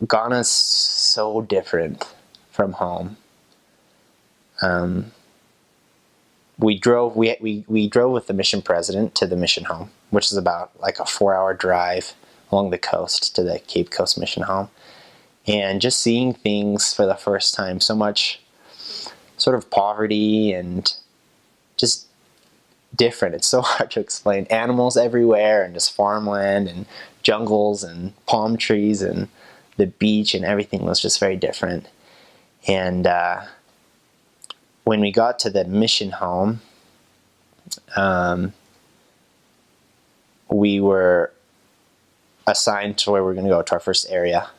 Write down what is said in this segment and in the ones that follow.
Ghana's so different from home. We drove with the mission president to the mission home, which is about like a 4-hour drive along the coast to the Cape Coast mission home. And just seeing things for the first time, so much sort of poverty and just different. It's so hard to explain. Animals everywhere and just farmland and jungles and palm trees and the beach, and everything was just very different. And when we got to the mission home, we were assigned to where we were going to go, to our first area.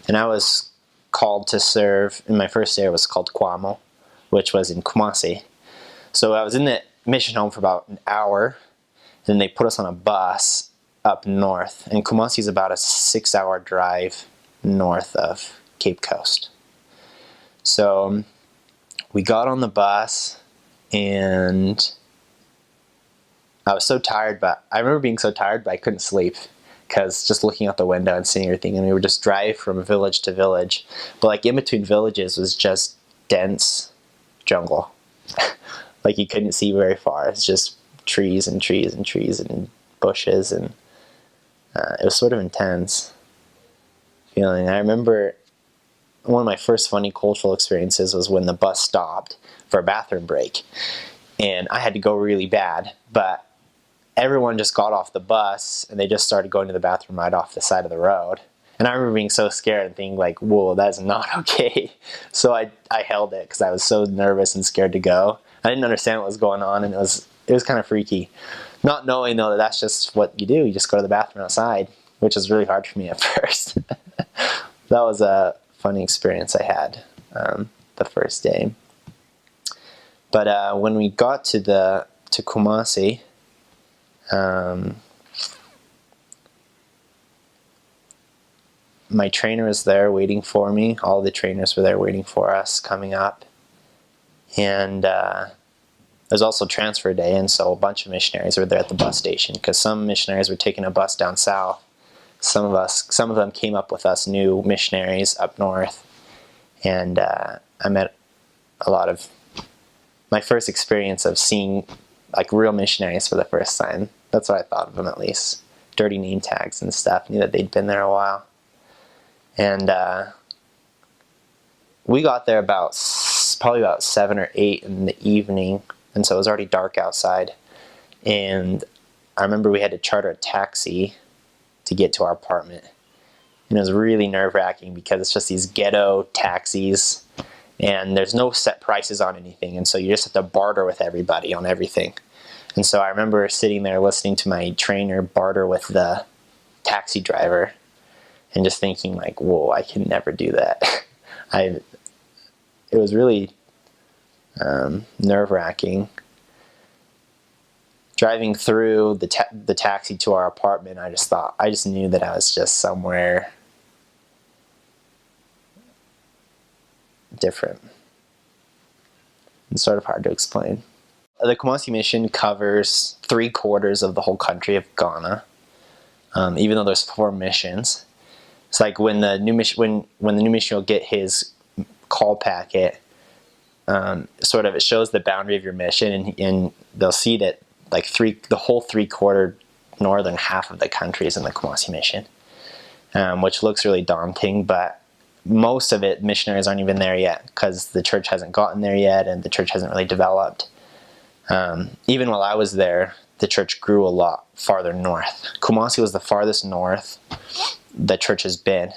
And I was called to serve, and my first area was called Kwamo, which was in Kumasi. So I was in the mission home for about an hour, then they put us on a bus up north, and Kumasi is about a 6-hour drive north of Cape Coast. So we got on the bus, and I was so tired, but I remember being so tired, but I couldn't sleep, because just looking out the window and seeing everything, and we would just drive from village to village, but like in between villages was just dense jungle. Like you couldn't see very far. It's just trees and trees and trees and bushes, and it was sort of intense feeling. I remember one of my first funny cultural experiences was when the bus stopped for a bathroom break, and I had to go really bad, but everyone just got off the bus and they just started going to the bathroom right off the side of the road. And I remember being so scared and thinking like, whoa, that's not okay. So I held it because I was so nervous and scared to go. I didn't understand what was going on, and it was kind of freaky. Not knowing though that that's just what you do. You just go to the bathroom outside, which was really hard for me at first. That was a funny experience I had the first day. But when we got to Kumasi, my trainer was there waiting for me. All the trainers were there waiting for us coming up. And it was also transfer day, and so a bunch of missionaries were there at the bus station, because some missionaries were taking a bus down south. Some of them came up with us new missionaries up north. And I met a lot of my first experience of seeing like real missionaries for the first time. That's what I thought of them, at least. Dirty name tags and stuff. Knew that they'd been there a while. And we got there probably about 7 or 8 in the evening, and so it was already dark outside. And I remember we had to charter a taxi to get to our apartment. And it was really nerve-wracking because it's just these ghetto taxis, and there's no set prices on anything, and so you just have to barter with everybody on everything. And so I remember sitting there listening to my trainer barter with the taxi driver and just thinking like, whoa, I can never do that. It was really nerve-wracking. Driving through the taxi to our apartment, I just knew that I was just somewhere different. It's sort of hard to explain. The Kumasi mission covers 3/4 of the whole country of Ghana, even though there's 4 missions. It's like when the new mission will get his call packet, it shows the boundary of your mission, and they'll see that like the whole 3/4 northern half of the country is in the Kumasi mission, which looks really daunting, but most of it, missionaries aren't even there yet because the church hasn't gotten there yet, and the church hasn't really developed. Even while I was there, the church grew a lot farther north. Kumasi was the farthest north the church has been,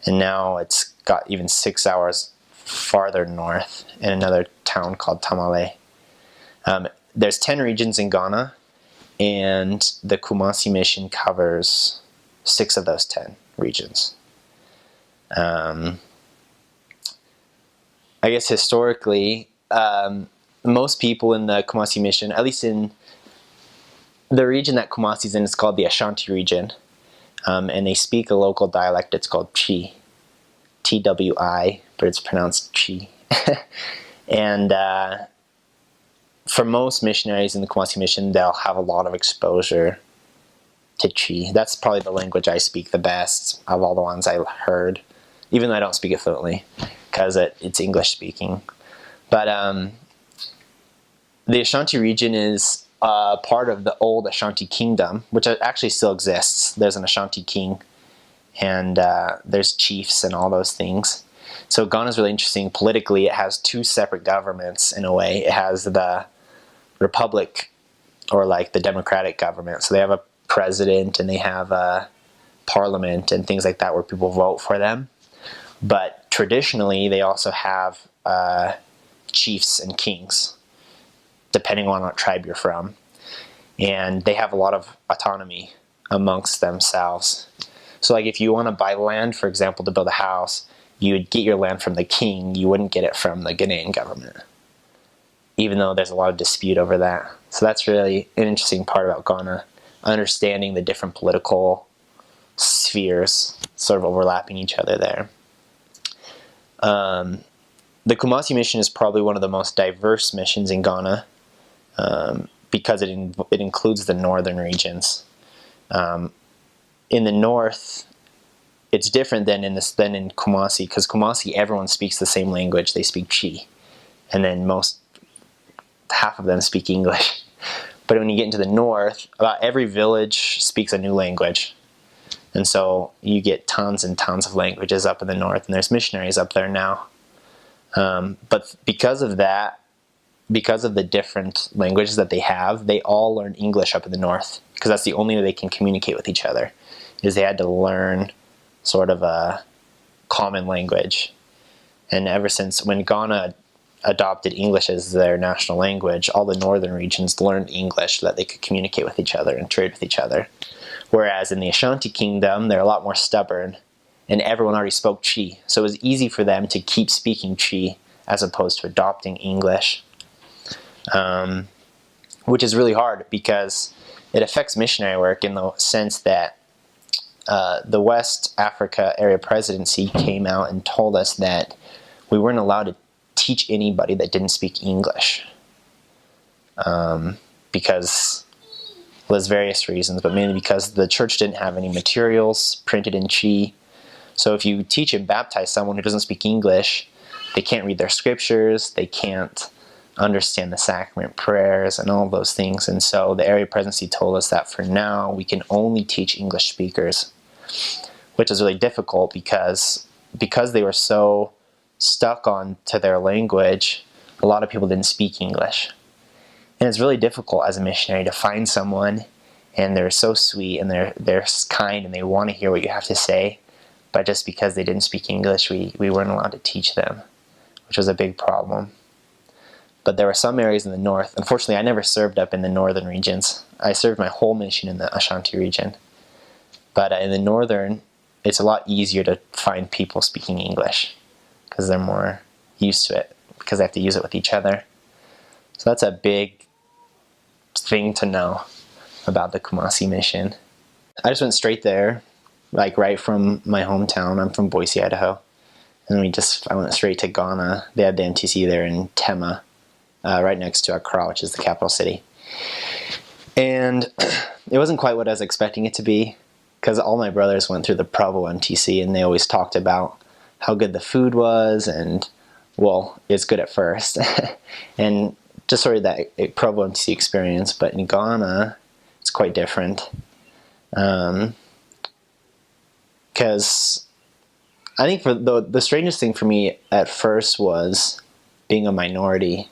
and now it's got even 6 hours farther north in another town called Tamale. There's 10 regions in Ghana, and the Kumasi mission covers 6 of those 10 regions. I guess historically, most people in the Kumasi mission, at least in the region that Kumasi's in, is called the Ashanti region, and they speak a local dialect. It's called Chi, Twi, but it's pronounced Chi. And for most missionaries in the Kumasi mission, they'll have a lot of exposure to Chi. That's probably the language I speak the best of all the ones I heard, even though I don't speak it fluently because it's English speaking. But the Ashanti region is part of the old Ashanti kingdom, which actually still exists. There's an Ashanti king, and there's chiefs and all those things. So Ghana is really interesting. Politically, it has two separate governments in a way. It has the republic, or like the democratic government. So they have a president and they have a parliament and things like that where people vote for them. But traditionally, they also have chiefs and kings, depending on what tribe you're from. And they have a lot of autonomy amongst themselves. So like if you want to buy land, for example, to build a house, you would get your land from the king. You wouldn't get it from the Ghanaian government, even though there's a lot of dispute over that. So that's really an interesting part about Ghana, understanding the different political spheres sort of overlapping each other there. The Kumasi mission is probably one of the most diverse missions in Ghana because it includes the northern regions. In the north, it's different than in Kumasi, because Kumasi, everyone speaks the same language. They speak Chi, and then half of them speak English. But when you get into the north, about every village speaks a new language. And so you get tons and tons of languages up in the north, and there's missionaries up there now. But because of that, because of the different languages that they have, they all learn English up in the north, because that's the only way they can communicate with each other, is they had to learn sort of a common language. And ever since when Ghana adopted English as their national language, all the northern regions learned English so that they could communicate with each other and trade with each other. Whereas in the Ashanti kingdom, they're a lot more stubborn, and everyone already spoke Chi. So it was easy for them to keep speaking Chi as opposed to adopting English, which is really hard because it affects missionary work in the sense that the West Africa Area Presidency came out and told us that we weren't allowed to teach anybody that didn't speak English, because there's various reasons, but mainly because the church didn't have any materials printed in Chi. So if you teach and baptize someone who doesn't speak English, they can't read their scriptures, they can't understand the sacrament prayers and all those things. And so the area presidency told us that for now we can only teach English speakers, which is really difficult because they were so stuck on to their language, a lot of people didn't speak English. And it's really difficult as a missionary to find someone, and they're so sweet and they're kind and they want to hear what you have to say, but just because they didn't speak English, we weren't allowed to teach them, which was a big problem. But there were some areas in the north. Unfortunately, I never served up in the northern regions. I served my whole mission in the Ashanti region. But in the northern, it's a lot easier to find people speaking English because they're more used to it, because they have to use it with each other. So that's a big thing to know about the Kumasi mission. I just went straight there, like right from my hometown. I'm from Boise, Idaho. And I went straight to Ghana. They had the MTC there in Tema, right next to Accra, which is the capital city. And it wasn't quite what I was expecting it to be, because all my brothers went through the Provo MTC, and they always talked about how good the food was, and, well, it's good at first. And just sort of that Provo MTC experience. But in Ghana, it's quite different. Because I think for the strangest thing for me at first was being a minority,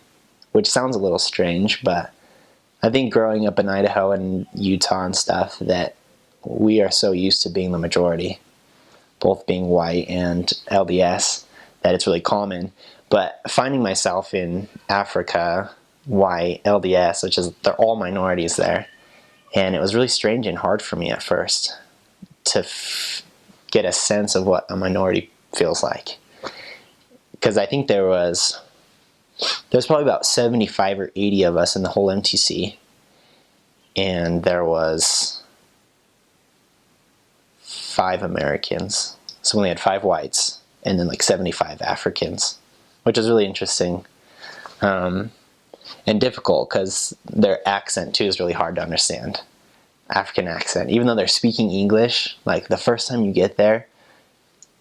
which sounds a little strange, but I think growing up in Idaho and Utah and stuff, that we are so used to being the majority, both being white and LDS, that it's really common. But finding myself in Africa, white, LDS, which is, they're all minorities there, and it was really strange and hard for me at first to get a sense of what a minority feels like. Because I think there's probably about 75 or 80 of us in the whole MTC, and there was 5 Americans. So we only had 5 whites, and then like 75 Africans, which is really interesting and difficult because their accent too is really hard to understand. African accent. Even though they're speaking English, like the first time you get there,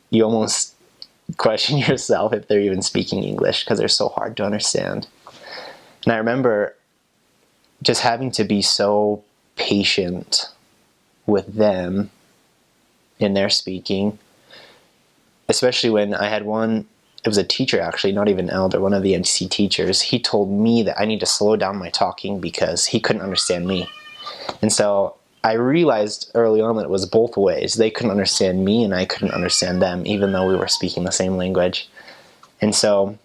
you almost question yourself if they're even speaking English because they're so hard to understand. And I remember just having to be so patient with them in their speaking, especially when I had one, it was a teacher actually, not even an elder, one of the MTC teachers. He told me that I need to slow down my talking because he couldn't understand me. And so I realized early on that it was both ways. They couldn't understand me and I couldn't understand them, even though we were speaking the same language. And so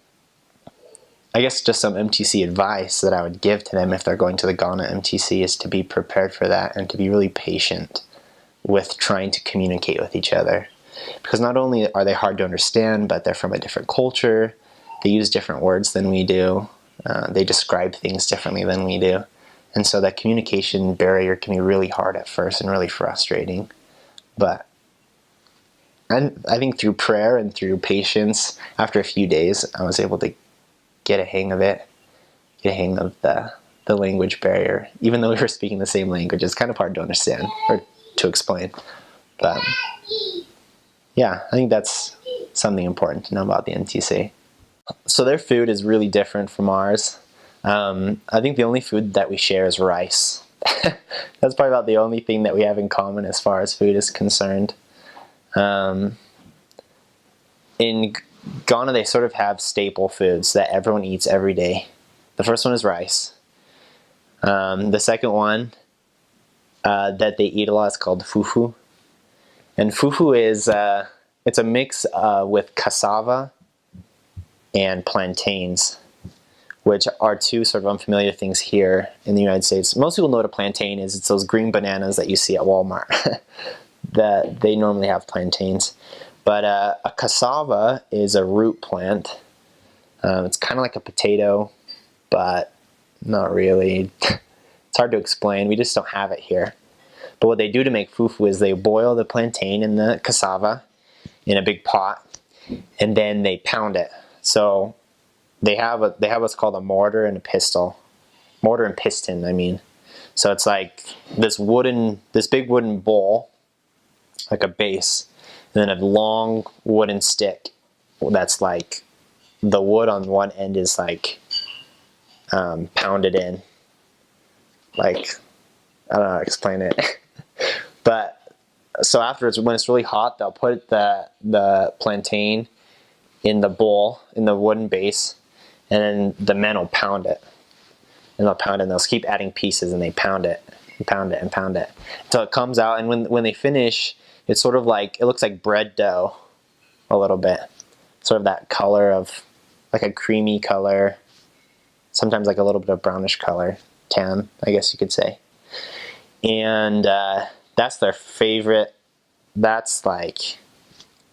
I guess just some MTC advice that I would give to them if they're going to the Ghana MTC is to be prepared for that and to be really patient with trying to communicate with each other. Because not only are they hard to understand, but they're from a different culture. They use different words than we do. They describe things differently than we do. And so that communication barrier can be really hard at first and really frustrating. But I think through prayer and through patience, after a few days, I was able to get a hang of it, get a hang of the language barrier. Even though we were speaking the same language, it's kind of hard to understand or to explain. But yeah, I think that's something important to know about the NTC. So their food is really different from ours. I think the only food that we share is rice. That's probably about the only thing that we have in common as far as food is concerned. In Ghana, they sort of have staple foods that everyone eats every day. The first one is rice. The second one that they eat a lot is called fufu. And fufu is it's a mix with cassava and plantains, which are two sort of unfamiliar things here in the United States. Most people know what a plantain is. It's those green bananas that you see at Walmart. That they normally have plantains. But a cassava is a root plant. It's kind of like a potato, but not really. It's hard to explain. We just don't have it here. But what they do to make fufu is they boil the plantain and the cassava in a big pot, and then they pound it. So they have what's called a mortar and piston, I mean. So it's like this big wooden bowl, like a base, and then a long wooden stick that's like, the wood on one end is like pounded in. Like, I don't know how to explain it. But so afterwards, when it's really hot, they'll put the plantain in the bowl, in the wooden base, and then the men will pound it. And they'll pound it, and they'll keep adding pieces, and they pound it, and pound it, and pound it. Until it comes out, and when they finish, it's sort of like, it looks like bread dough a little bit. Sort of that color of, like a creamy color, sometimes like a little bit of brownish color, tan, I guess you could say. And that's their favorite. That's like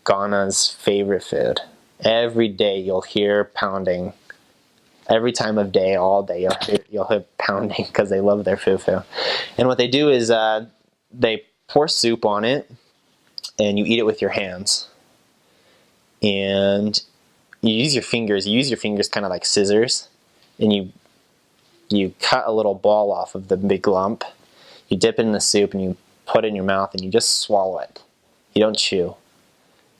Ghana's favorite food. Every day you'll hear pounding. Every time of day, all day, you'll hear pounding because they love their fufu. And what they do is they pour soup on it, and you eat it with your hands. And you use your fingers. You use your fingers kind of like scissors, and you cut a little ball off of the big lump. You dip it in the soup, and you put it in your mouth, and you just swallow it. You don't chew.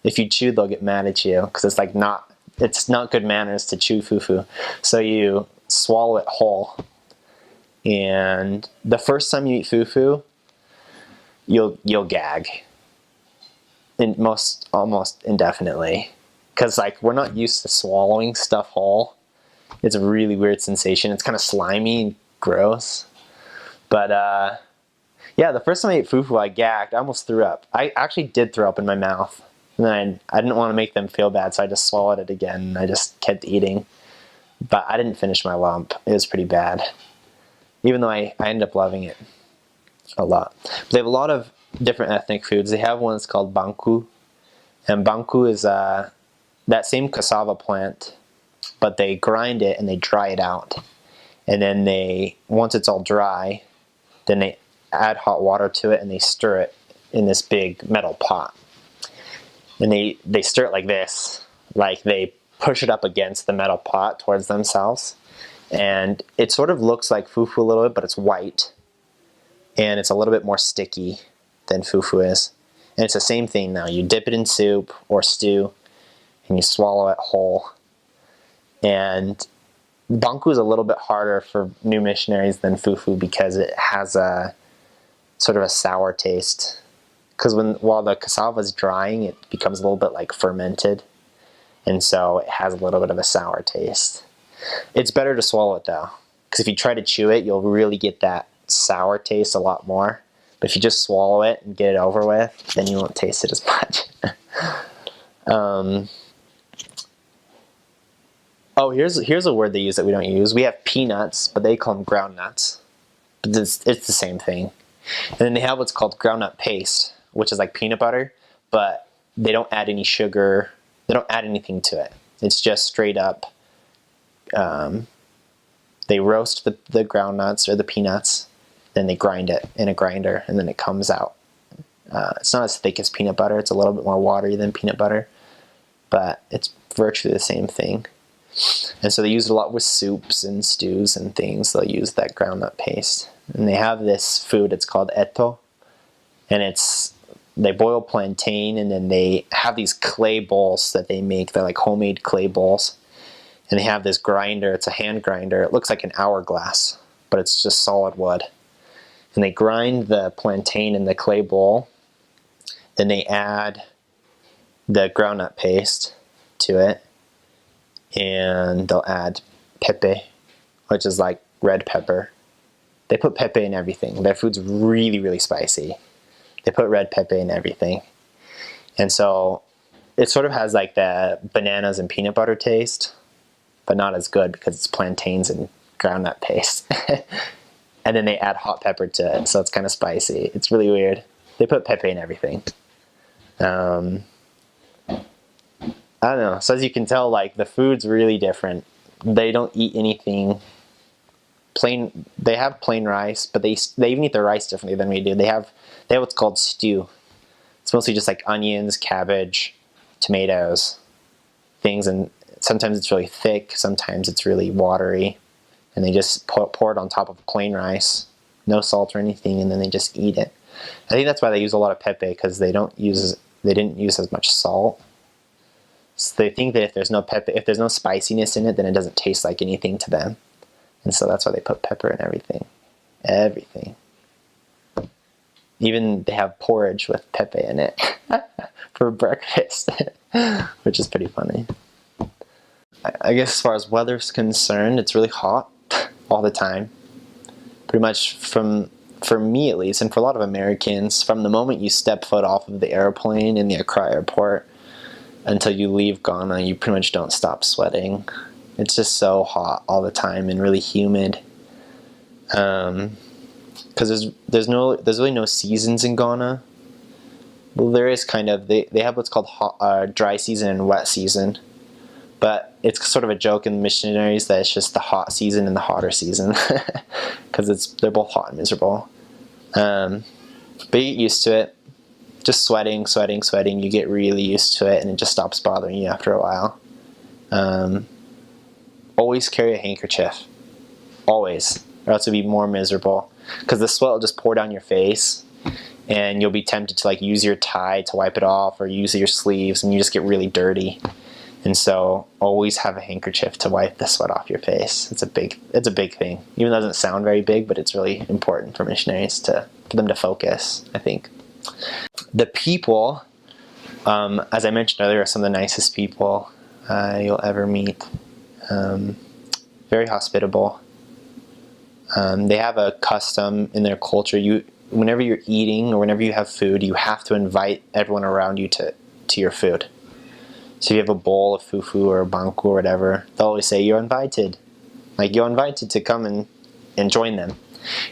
If you chew, they'll get mad at you because it's not good manners to chew fufu. So you swallow it whole. And the first time you eat fufu, you'll gag. Almost indefinitely. Because like, we're not used to swallowing stuff whole. It's a really weird sensation. It's kind of slimy and gross. But yeah, the first time I ate fufu, I gagged. I almost threw up. I actually did throw up in my mouth. And then I didn't want to make them feel bad, so I just swallowed it again, and I just kept eating. But I didn't finish my lump. It was pretty bad. Even though I ended up loving it a lot. But they have a lot of different ethnic foods. They have one that's called banku. And banku is that same cassava plant, but they grind it and they dry it out. And then once it's all dry, then they add hot water to it and they stir it in this big metal pot. And they stir it like this, like they push it up against the metal pot towards themselves. And it sort of looks like fufu a little bit, but it's white. and it's a little bit more sticky than fufu is. And it's the same thing now. You dip it in soup or stew, and you swallow it whole. And banku is a little bit harder for new missionaries than fufu because it has a sort of a sour taste. Because while the cassava is drying, it becomes a little bit like fermented, and so it has a little bit of a sour taste. It's better to swallow it though, because if you try to chew it, you'll really get that sour taste a lot more. But if you just swallow it and get it over with, then you won't taste it as much. Oh, here's a word they use that we don't use. We have peanuts, but they call them ground nuts. But it's the same thing. And then they have what's called groundnut paste, which is like peanut butter, but they don't add any sugar. They don't add anything to it. It's just straight up. They roast the ground nuts or the peanuts, then they grind it in a grinder, and then it comes out. It's not as thick as peanut butter. It's a little bit more watery than peanut butter, but it's virtually the same thing. And so they use it a lot with soups and stews and things. They'll use that groundnut paste. And they have this food, it's called eto, and they boil plantain, and then they have these clay bowls that they make. They're like homemade clay bowls. And they have this grinder, it's a hand grinder. It looks like an hourglass, but it's just solid wood. And they grind the plantain in the clay bowl. Then they add the groundnut paste to it. And they'll add pepe, which is like red pepper. They put pepe in everything. Their food's really, really spicy. They put red pepe in everything. And so it sort of has like the bananas and peanut butter taste, but not as good because it's plantains and groundnut paste. And then they add hot pepper to it, so it's kind of spicy. It's really weird. They put pepe in everything. I don't know. So as you can tell, like the food's really different. They don't eat anything plain. They have plain rice, but they even eat their rice differently than we do. They have what's called stew. It's mostly just like onions, cabbage, tomatoes, things, and sometimes it's really thick, sometimes it's really watery, and they just pour it on top of plain rice, no salt or anything, and then they just eat it. I think that's why they use a lot of pepe, because they didn't use as much salt. So they think that if there's no pepe, if there's no spiciness in it, then it doesn't taste like anything to them. And so that's why they put pepper in everything. Everything. Even they have porridge with pepe in it for breakfast, which is pretty funny. I guess as far as weather's concerned, it's really hot all the time. Pretty much for me at least, and for a lot of Americans, from the moment you step foot off of the airplane in the Accra airport until you leave Ghana, you pretty much don't stop sweating. It's just so hot all the time and really humid. Because there's really no seasons in Ghana. Well, there is kind of. They have what's called dry season and wet season. But it's sort of a joke in the missionaries that it's just the hot season and the hotter season, because they're both hot and miserable. But you get used to it. Just sweating. You get really used to it, and it just stops bothering you after a while. Always carry a handkerchief. Always, or else you'll be more miserable, because the sweat will just pour down your face, and you'll be tempted to like use your tie to wipe it off, or use your sleeves, and you just get really dirty. And so always have a handkerchief to wipe the sweat off your face. It's a big thing. Even though it doesn't sound very big, but it's really important for missionaries for them to focus, I think. The people, as I mentioned earlier, are some of the nicest people you'll ever meet. Very hospitable. They have a custom in their culture. Whenever you're eating or whenever you have food, you have to invite everyone around you to your food. So if you have a bowl of fufu or banku or whatever, they'll always say, you're invited. Like, you're invited to come and join them.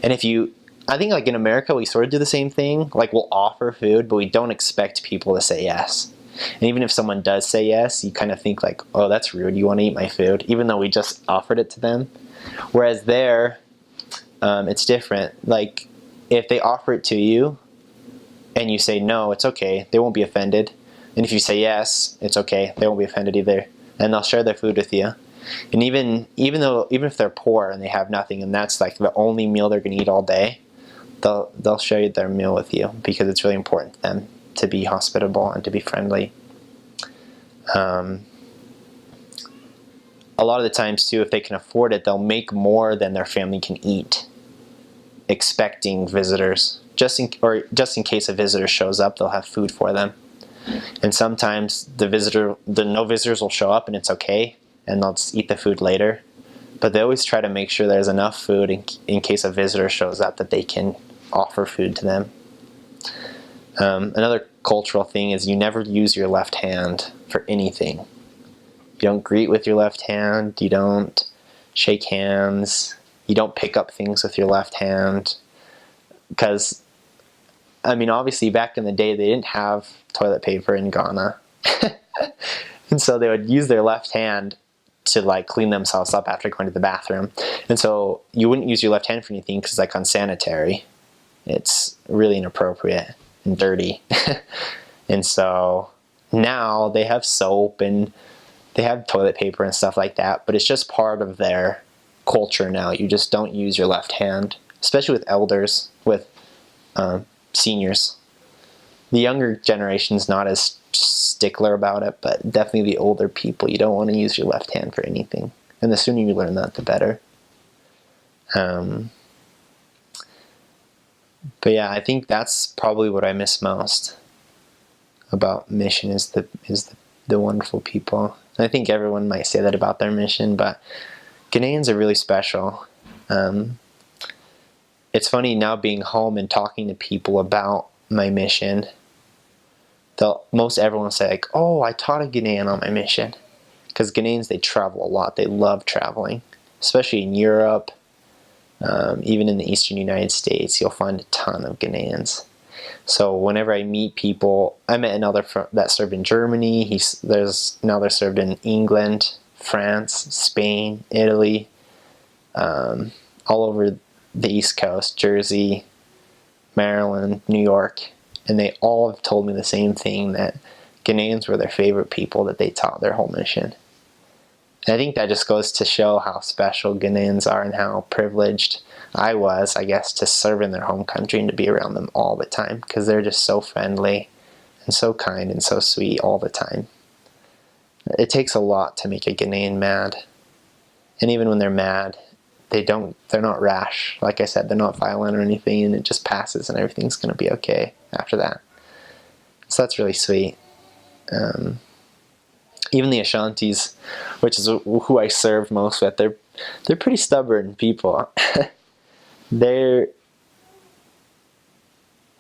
And I think like in America, we sort of do the same thing. Like, we'll offer food, but we don't expect people to say yes. And even if someone does say yes, you kind of think like, oh, that's rude. You want to eat my food? Even though we just offered it to them. Whereas there, it's different. Like, if they offer it to you and you say no, it's okay. They won't be offended. And if you say yes, it's okay. They won't be offended either. And they'll share their food with you. And even if they're poor and they have nothing, and that's like the only meal they're going to eat all day, they'll share their meal with you because it's really important to them to be hospitable and to be friendly. A lot of the times too, if they can afford it, they'll make more than their family can eat, expecting visitors. Just in case a visitor shows up, they'll have food for them. And sometimes no visitors will show up and it's okay, and they'll just eat the food later. But they always try to make sure there's enough food in case a visitor shows up that they can offer food to them. Another cultural thing is you never use your left hand for anything. You don't greet with your left hand. You don't shake hands. You don't pick up things with your left hand. Because, I mean, obviously back in the day they didn't have toilet paper in Ghana. And so they would use their left hand to like clean themselves up after going to the bathroom. And so you wouldn't use your left hand for anything because it's like unsanitary. It's really inappropriate and dirty. And so now they have soap and they have toilet paper and stuff like that, but it's just part of their culture now. You just don't use your left hand, especially with elders, with seniors. The younger generation's not as stickler about it, but definitely the older people, you don't want to use your left hand for anything. And the sooner you learn that, the better. But yeah, I think that's probably what I miss most about mission is the wonderful people. I think everyone might say that about their mission, but Ghanaians are really special. It's funny now being home and talking to people about my mission. Most everyone will say like, oh, I taught a Ghanaian on my mission. Because Ghanaians, they travel a lot. They love traveling, especially in Europe. Even in the eastern United States, you'll find a ton of Ghanaians. So whenever I meet people, I met another that served in Germany. There's another served in England, France, Spain, Italy, all over the East Coast, Jersey, Maryland, New York. And they all have told me the same thing, that Ghanaians were their favorite people that they taught their whole mission. And I think that just goes to show how special Ghanaians are and how privileged I was, I guess, to serve in their home country and to be around them all the time, because they're just so friendly and so kind and so sweet all the time. It takes a lot to make a Ghanaian mad. And even when they're mad, they're not rash. Like I said, they're not violent or anything, and it just passes and everything's going to be okay after that. So that's really sweet. Even the Ashantis, which is who I serve most with, they're pretty stubborn people. They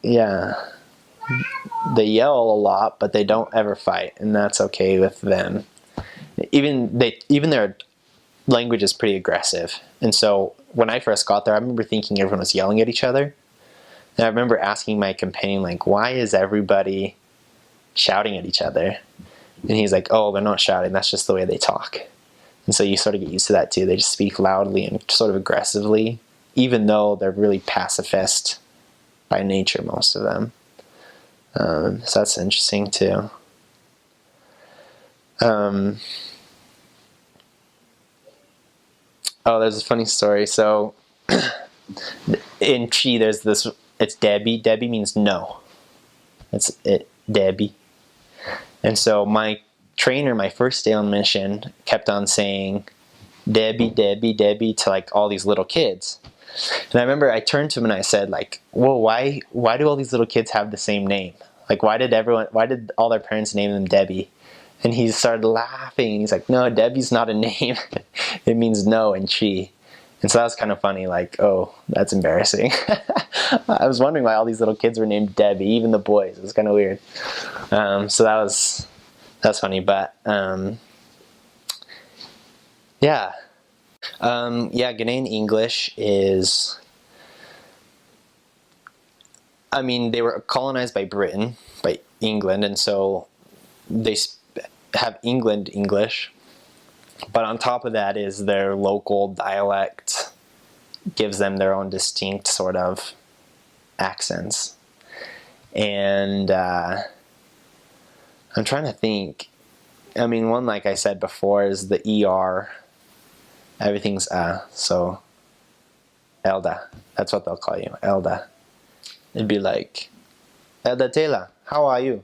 yell a lot, but they don't ever fight, and that's okay with them. Even their language is pretty aggressive. And so when I first got there, I remember thinking everyone was yelling at each other. And I remember asking my companion, like, why is everybody shouting at each other? And he's like, oh, they're not shouting, that's just the way they talk. And so you sort of get used to that too. They just speak loudly and sort of aggressively, even though they're really pacifist by nature, most of them. So that's interesting too. Oh, there's a funny story. So in Chi, there's this, it's Debbie. Debbie means no. That's it, Debbie. And so my trainer, my first day on mission, kept on saying Debbie, Debbie, Debbie to like all these little kids. And I remember I turned to him and I said, like, whoa, why do all these little kids have the same name? Like, why did all their parents name them Debbie? And he started laughing, and he's like, no, Debbie's not a name. It means no in Chi. And so that was kind of funny, like, oh, that's embarrassing. I was wondering why all these little kids were named Debbie, even the boys. It was kind of weird. So that's funny, but yeah. Ghanaian English is, I mean, they were colonized by Britain, by England, and so they have England English, but on top of that is their local dialect gives them their own distinct sort of accents. And I'm trying to think. I mean, one, like I said before, is the ER. Everything's so Elda. That's what they'll call you, Elda. It'd be like, Edatela, how are you?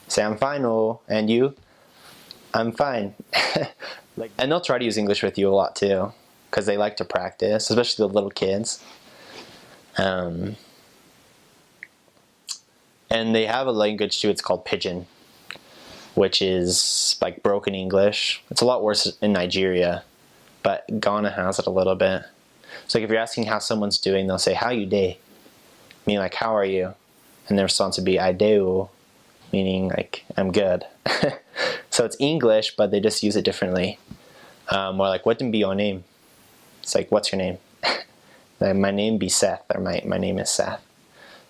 Say, I'm fine, oh, and you? I'm fine. And they'll try to use English with you a lot too, because they like to practice, especially the little kids. And they have a language too, it's called Pidgin, which is like broken English. It's a lot worse in Nigeria, but Ghana has it a little bit. So like if you're asking how someone's doing, they'll say, how you day? Meaning like, how are you? And their response would be, I do, meaning like, I'm good. So it's English, but they just use it differently. Or like, what be your name? It's like, what's your name? My name be Seth, or my name is Seth.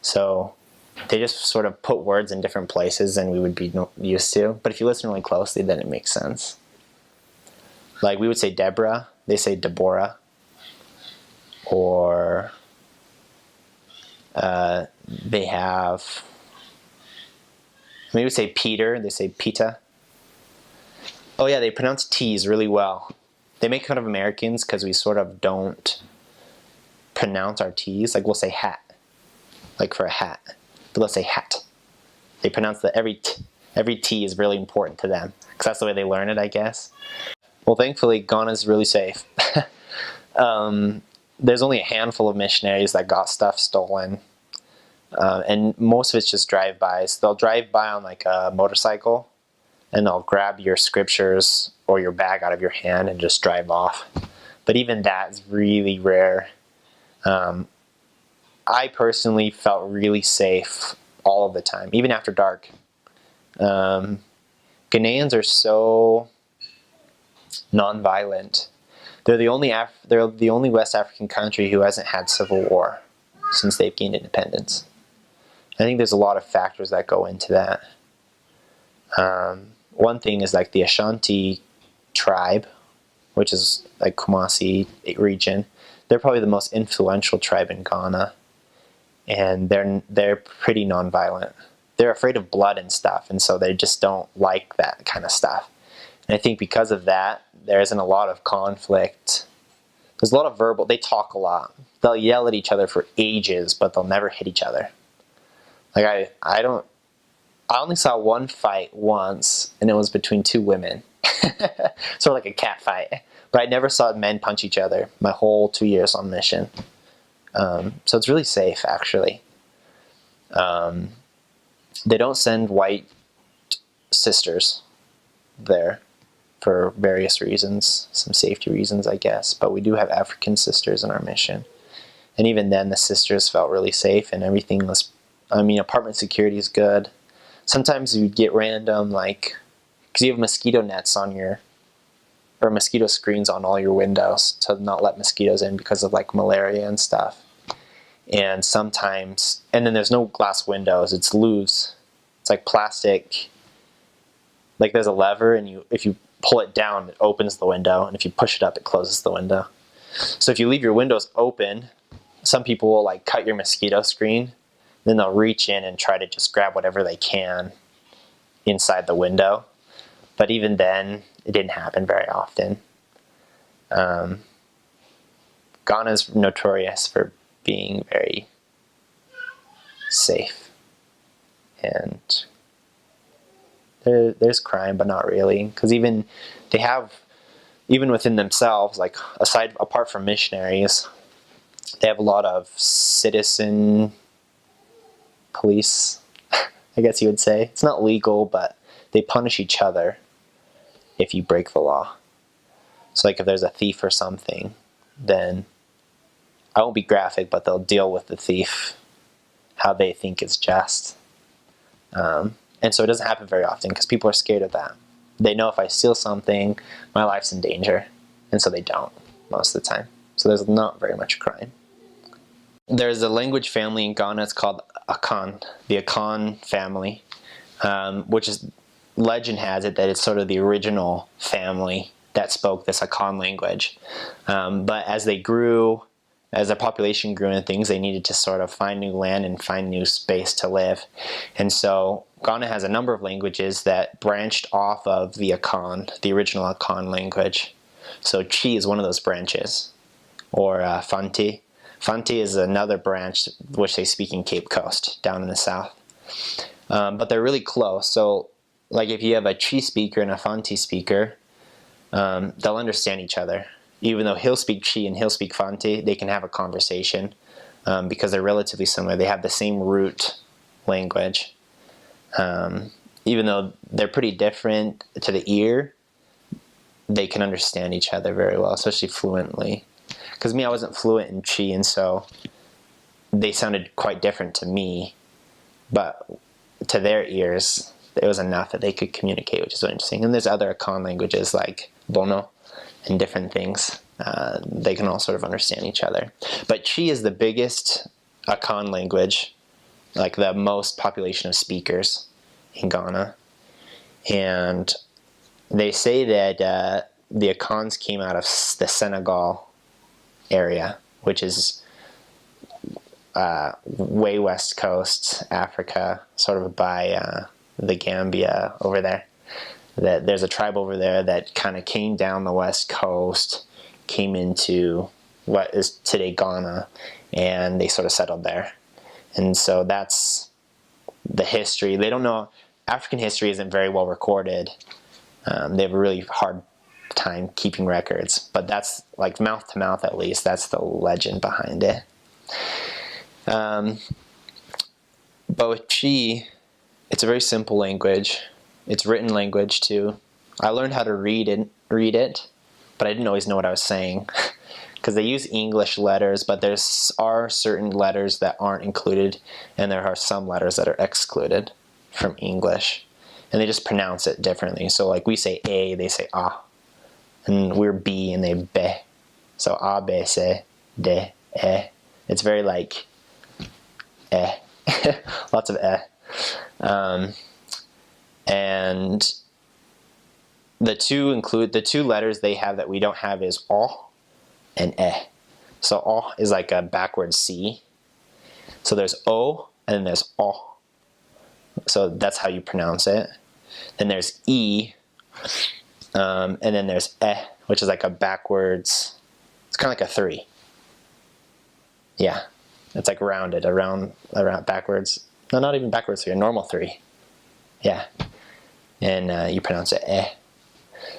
So they just sort of put words in different places than we would be used to. But if you listen really closely, then it makes sense. Like we would say Deborah, they say Deborah. Or they have, we would say Peter, they say Pita. Oh yeah, they pronounce T's really well. They make fun of Americans because we sort of don't pronounce our T's. Like we'll say hat, like for a hat, but let's say hat. They pronounce that every T is really important to them because that's the way they learn it, I guess. Well, thankfully, Ghana's really safe. There's only a handful of missionaries that got stuff stolen. And most of it's just drive-bys. They'll drive by on like a motorcycle and they'll grab your scriptures or your bag out of your hand and just drive off. But even that is really rare. I personally felt really safe all of the time, even after dark. Ghanaians are so non-violent. They're the only West African country who hasn't had civil war since they've gained independence. I think there's a lot of factors that go into that. One thing is like the Ashanti tribe, which is like Kumasi region. They're probably the most influential tribe in Ghana, and they're pretty nonviolent. They're afraid of blood and stuff, and so they just don't like that kind of stuff. And I think because of that, there isn't a lot of conflict. There's a lot of verbal. They talk a lot. They'll yell at each other for ages, but they'll never hit each other. Like I only saw one fight once, and it was between two women. Sort of like a cat fight. But I never saw men punch each other my whole 2 years on mission. So it's really safe, actually. They don't send white sisters there for various reasons, some safety reasons, I guess. But we do have African sisters in our mission. And even then, the sisters felt really safe, and everything was, apartment security is good. Sometimes you'd get random, like, because you have mosquito nets on or mosquito screens on all your windows to not let mosquitoes in because of like malaria and stuff. And sometimes, and then there's no glass windows, it's loose. It's like plastic, like there's a lever, and if you pull it down, it opens the window, and if you push it up, it closes the window. So if you leave your windows open, some people will like cut your mosquito screen, then they'll reach in and try to just grab whatever they can inside the window. But even then, it didn't happen very often. Ghana's notorious for being very safe. And there's crime, but not really. Because even within themselves, like apart from missionaries, they have a lot of citizen police, I guess you would say. It's not legal, but they punish each other if you break the law. So like if there's a thief or something, then I won't be graphic, but they'll deal with the thief how they think is just. And so it doesn't happen very often because people are scared of that. They know if I steal something, my life's in danger. And so they don't most of the time. So there's not very much crime. There's a language family in Ghana, it's called Akan, the Akan family, which is, legend has it that it's sort of the original family that spoke this Akan language. But as they grew, as their population grew and things, they needed to sort of find new land and find new space to live. And so Ghana has a number of languages that branched off of the Akan, the original Akan language. So Chi is one of those branches, or Fanti. Fanti is another branch which they speak in Cape Coast, down in the south. But they're really close. So, like if you have a Chi speaker and a Fanti speaker, they'll understand each other. Even though he'll speak Chi and he'll speak Fanti, they can have a conversation because they're relatively similar. They have the same root language. Even though they're pretty different to the ear, they can understand each other very well, especially fluently. Because I wasn't fluent in Chi, and so they sounded quite different to me, but to their ears, it was enough that they could communicate, which is so interesting. And there's other Akan languages like Bono and different things. They can all sort of understand each other. But Chi is the biggest Akan language, like the most population of speakers in Ghana. And they say that the Akans came out of the Senegal area, which is way west coast Africa, sort of by the Gambia over there. That there's a tribe over there that kind of came down the west coast, came into what is today Ghana, and they sort of settled there. And so that's the history. They don't know, African history isn't very well recorded. They have a really hard time keeping records, but that's like mouth to mouth, at least that's the legend behind it. But with Chi, it's a very simple language. It's written language too. I learned how to read it, but I didn't always know what I was saying because they use English letters, but there are certain letters that aren't included, and there are some letters that are excluded from English, and they just pronounce it differently. So like we say A, they say A. And we're B and they be. So A, B, C, D, E. It's very like E. Lots of E. And the two letters they have that we don't have is O and E. So O is like a backwards C. So there's O and then there's O. So that's how you pronounce it. Then there's E. And then there's which is like a backwards, it's kind of like a 3. Yeah, it's like rounded, around backwards. No, not even backwards 3, a normal 3. Yeah, and you pronounce it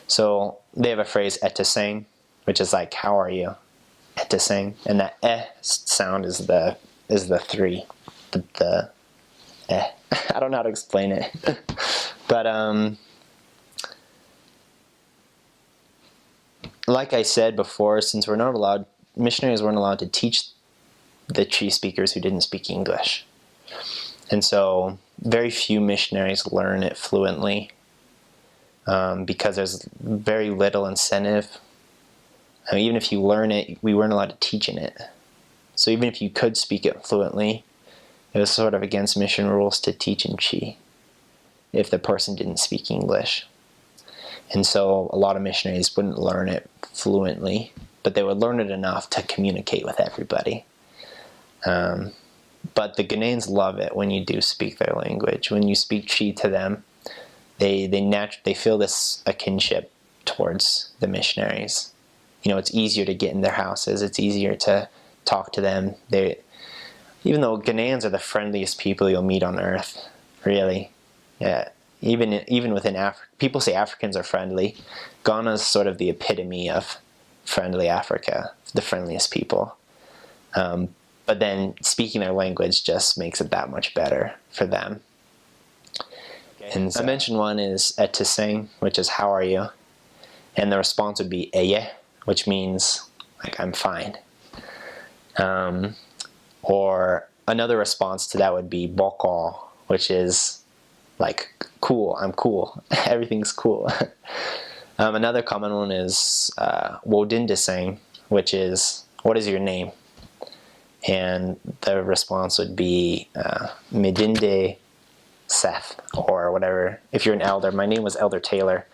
So they have a phrase etiseng, which is like, how are you? Etiseng, and that sound is the 3, the I don't know how to explain it, but like I said before, since missionaries weren't allowed to teach the Chi speakers who didn't speak English. And so very few missionaries learn it fluently because there's very little incentive. I mean, even if you learn it, we weren't allowed to teach in it. So even if you could speak it fluently, it was sort of against mission rules to teach in Chi if the person didn't speak English. And so a lot of missionaries wouldn't learn it fluently, but they would learn it enough to communicate with everybody. But the Ghanaians love it when you do speak their language. When you speak Chi to them, they feel a kinship towards the missionaries. It's easier to get in their houses. It's easier to talk to them. Even though Ghanaians are the friendliest people you'll meet on earth, really. Yeah. Even within Africa, people say Africans are friendly. Ghana's sort of the epitome of friendly Africa, the friendliest people. But then speaking their language just makes it that much better for them. And so I mentioned one is etiseng, which is how are you? And the response would be eye, which means like I'm fine. Or another response to that would be boko, which is like cool, I'm cool, everything's cool. Another common one is wodindiseng, which is what is your name? And the response would be Midinde Seth, or whatever. If you're an elder, my name was Elder Taylor,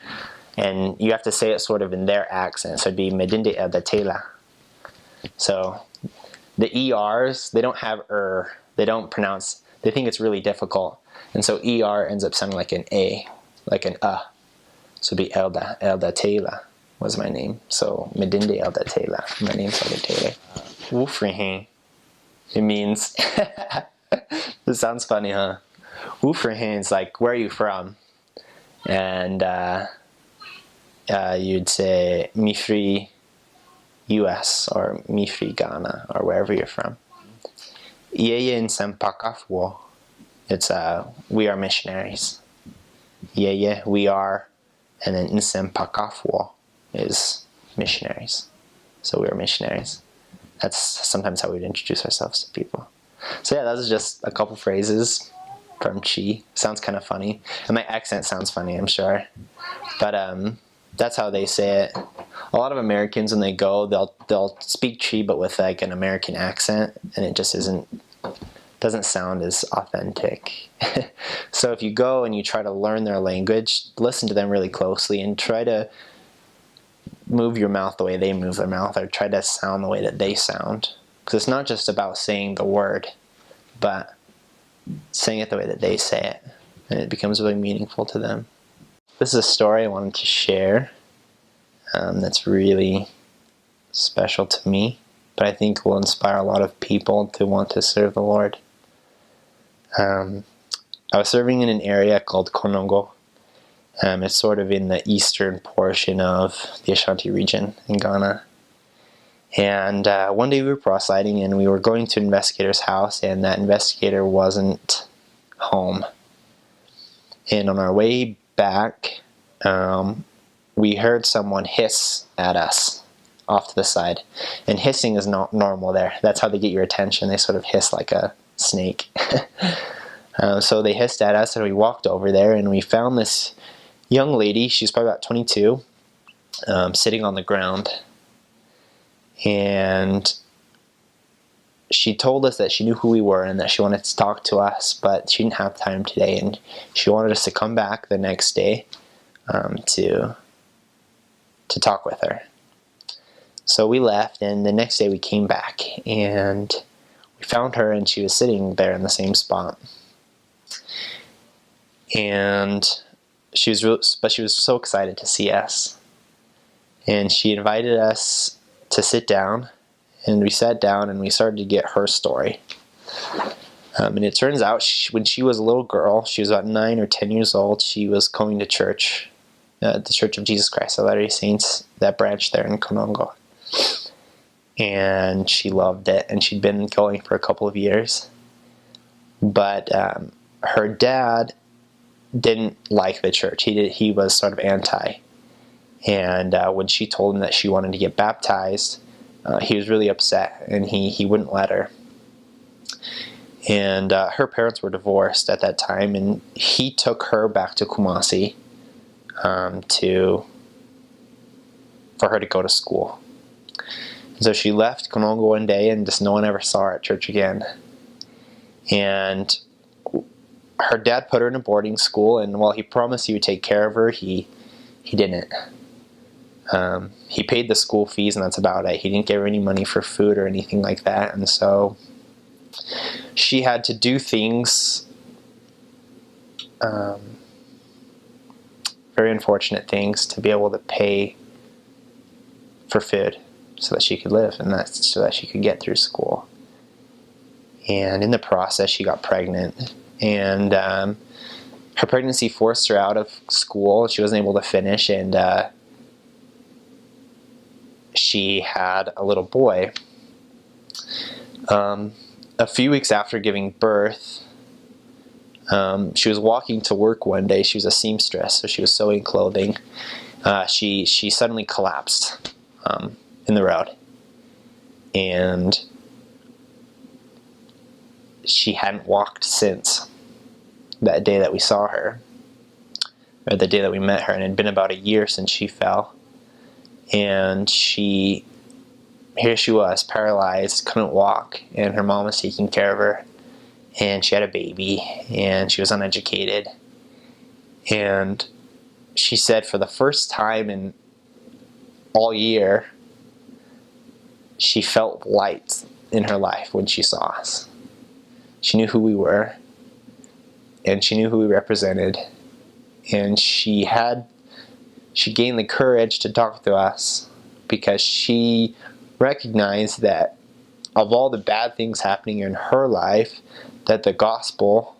and you have to say it sort of in their accent, so it'd be Midinde Elder Taylor. So the ERs, they don't have they don't pronounce, they think it's really difficult, and so ER ends up sounding like an A, like an so it'd be Elder Taylor was my name. So Midinde Elder Taylor, my name's Elder Taylor. Wufrihin, It means, this sounds funny, huh? Ufrahin is like, where are you from? And you'd say Mifri US or Mifri Ghana or wherever you're from. Yeye in Sempakafwo. It's we are missionaries. Yeye, we are, and then in Sempakafwo is missionaries. So we are missionaries. That's sometimes how we'd introduce ourselves to people. So yeah, that was just a couple phrases from Chi. Sounds kind of funny. And my accent sounds funny, I'm sure. But that's how they say it. A lot of Americans, when they go, they'll speak Chi but with like an American accent, and it just doesn't sound as authentic. So if you go and you try to learn their language, listen to them really closely and try to move your mouth the way they move their mouth, or try to sound the way that they sound. Because it's not just about saying the word, but saying it the way that they say it, and it becomes really meaningful to them. This is a story I wanted to share that's really special to me, but I think will inspire a lot of people to want to serve the Lord. I was serving in an area called Konongo. It's sort of in the eastern portion of the Ashanti region in Ghana. And one day we were proselyting and we were going to an investigator's house, and that investigator wasn't home. And on our way back, we heard someone hiss at us off to the side. And hissing is not normal there. That's how they get your attention. They sort of hiss like a snake. So they hissed at us, and we walked over there, and we found this young lady. She's probably about 22, sitting on the ground. And she told us that she knew who we were and that she wanted to talk to us, but she didn't have time today, and she wanted us to come back the next day to talk with her. So we left, and the next day we came back, and we found her, and she was sitting there in the same spot. And she was so excited to see us, and she invited us to sit down, and we sat down and we started to get her story. And it turns out when she was a little girl, she was about 9 or 10 years old, she was going to church, the Church of Jesus Christ of Latter-day Saints, that branch there in Konongo. And she loved it, and she'd been going for a couple of years. But her dad didn't like the church. He was sort of anti. And when she told him that she wanted to get baptized, he was really upset, and he wouldn't let her. And her parents were divorced at that time, and he took her back to Kumasi for her to go to school. And so she left Konongo one day, and just no one ever saw her at church again. And her dad put her in a boarding school, and while he promised he would take care of her, he didn't. He paid the school fees, and that's about it. He didn't give her any money for food or anything like that, and so she had to do things, very unfortunate things, to be able to pay for food so that she could live, and that's so that she could get through school. And in the process, she got pregnant, and her pregnancy forced her out of school. She wasn't able to finish, and she had a little boy. A few weeks after giving birth, she was walking to work one day. She was a seamstress, so she was sewing clothing. She suddenly collapsed in the road, and she hadn't walked since that day that we saw her, or the day that we met her, and it had been about a year since she fell. And here she was, paralyzed, couldn't walk, and her mom was taking care of her, and she had a baby, and she was uneducated. And she said for the first time in all year, she felt light in her life when she saw us. She knew who we were, and she knew who we represented, and she gained the courage to talk to us because she recognized that of all the bad things happening in her life, that the gospel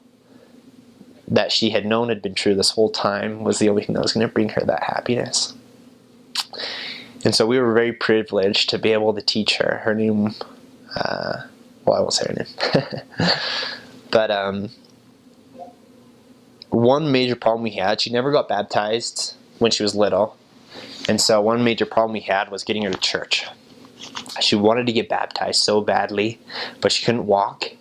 that she had known had been true this whole time was the only thing that was going to bring her that happiness. And so we were very privileged to be able to teach her. Her name, I won't say her name. But one major problem we had, she never got baptized when she was little. And so one major problem we had was getting her to church. She wanted to get baptized so badly, but she couldn't walk.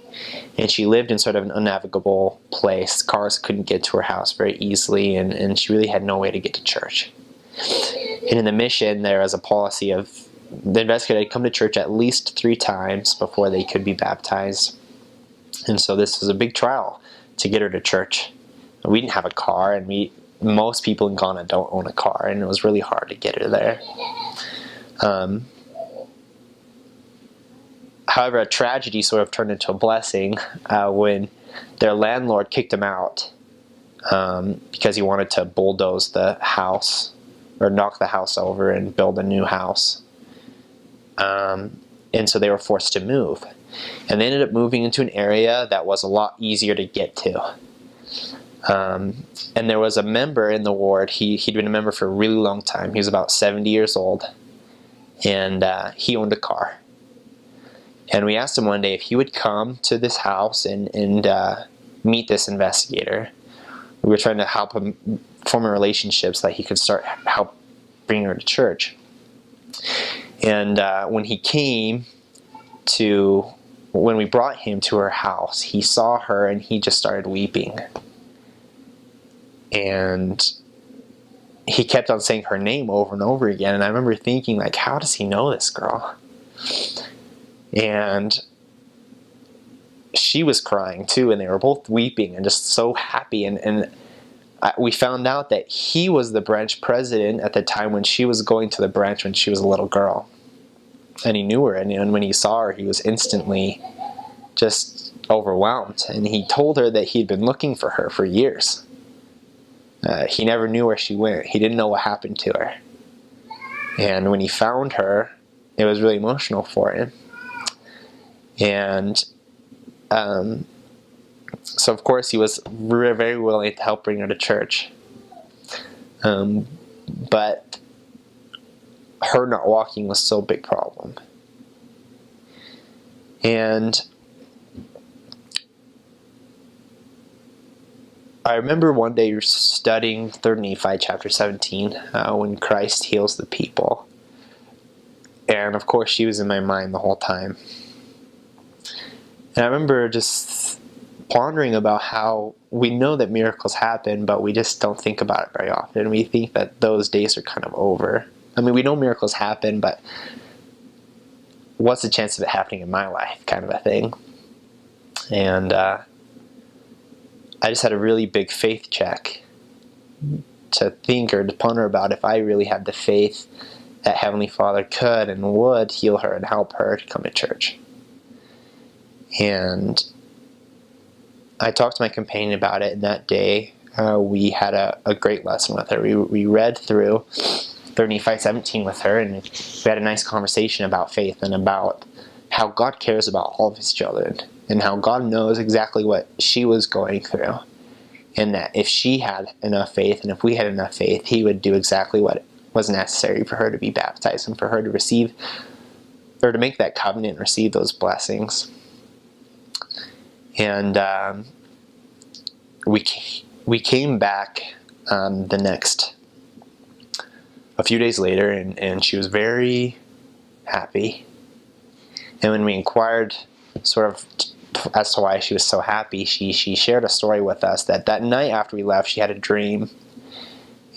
And she lived in sort of an unnavigable place. Cars couldn't get to her house very easily, and she really had no way to get to church. And in the mission, there was a policy of the investigator had come to church at least 3 times before they could be baptized. And so this was a big trial to get her to church. We didn't have a car, and most people in Ghana don't own a car, and it was really hard to get her there. However, a tragedy sort of turned into a blessing when their landlord kicked him out because he wanted to bulldoze the house, or knock the house over and build a new house. And so they were forced to move. And they ended up moving into an area that was a lot easier to get to. And there was a member in the ward. He'd been a member for a really long time. He was about 70 years old. And he owned a car. And we asked him one day if he would come to this house and meet this investigator. We were trying to help him form a relationship so that he could help bring her to church. And when we brought him to her house, he saw her and he just started weeping. And he kept on saying her name over and over again. And I remember thinking, like, how does he know this girl? And she was crying too, and they were both weeping and just so happy. And we found out that he was the branch president at the time when she was going to the branch when she was a little girl. And he knew her, and when he saw her, he was instantly just overwhelmed. And he told her that he'd been looking for her for years. He never knew where she went. He didn't know what happened to her. And when he found her, it was really emotional for him. And so of course he was very willing to help bring her to church. But her not walking was still a big problem. And I remember one day studying 3 Nephi chapter 17 when Christ heals the people. And of course she was in my mind the whole time. And I remember just pondering about how we know that miracles happen, but we just don't think about it very often. We think that those days are kind of over. I mean, we know miracles happen, but what's the chance of it happening in my life, kind of a thing. And I just had a really big faith check to think or to ponder about if I really had the faith that Heavenly Father could and would heal her and help her to come to church. And I talked to my companion about it, and that day we had a great lesson with her. We read through 3 Nephi 17 with her, and we had a nice conversation about faith and about how God cares about all of His children, and how God knows exactly what she was going through, and that if she had enough faith and if we had enough faith, He would do exactly what was necessary for her to be baptized and for her to receive, or to make that covenant and receive those blessings. And we came back a few days later, and she was very happy. And when we inquired sort of as to why she was so happy, she shared a story with us that night after we left, she had a dream.